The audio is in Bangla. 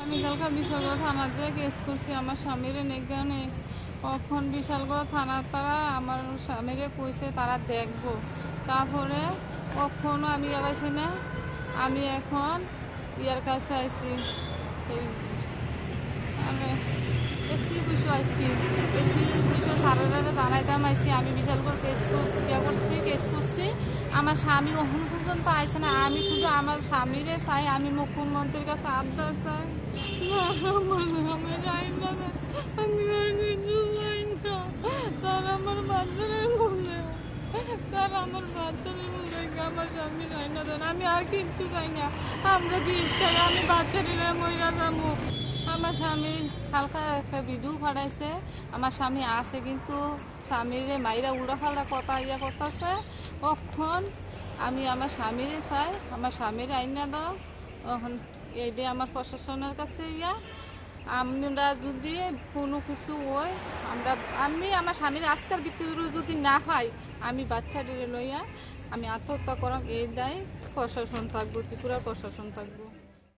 আমি কালকে বিশালগড় থানাতে কেস করছি আমার স্বামীর নেগানে। কখন বিশালগড় থানার তারা আমার স্বামীরে কইছে তারা দেখবো, তারপরে কখনো আমি আবাইছি না। আমি এখন ইয়ার কাছে আইছি, এসপি পুষু আসছি, এসপি পুষু সারেরা জানাইতাম আইছি আমি বিশালগড় কেস করছি। আমার স্বামী ওখান পর্যন্ত আইছে না। আমি শুধু আমার স্বামীরে চাই, আমি মুখ্যমন্ত্রীর কাছে আবদার চাই। আমি যাই না, আমি আর কিছু চাই না। তারা আমার বাচ্চাদের বলে, তারা আমার বাচ্চাদের বলে আমার স্বামী চাই না দেন। আমি আর কিচ্ছু চাই না। আমরা বিষ খাই, আমি বাচ্চারা মহিলা যাবো। আমার স্বামী হালকা একটা ভিডিও পাঠাইছে, আমার স্বামী আছে কিন্তু স্বামীর মাইরা উল্টাফাল্টা কথা ইয়া করতেছে। কখন আমি আমার স্বামীরে চাই, আমার স্বামীর আইনা দাও। তখন এইটা আমার প্রশাসনের কাছে ইয়া, আমরা যদি কোনো কিছু হয় আমি আমার স্বামীর আজকের ভিতরে যদি না হয় আমি বাচ্চাদের লইয়া আমি আত্মহত্যা করাম। এই দায় প্রশাসন থাকবো, ত্রিপুরার প্রশাসন থাকবো।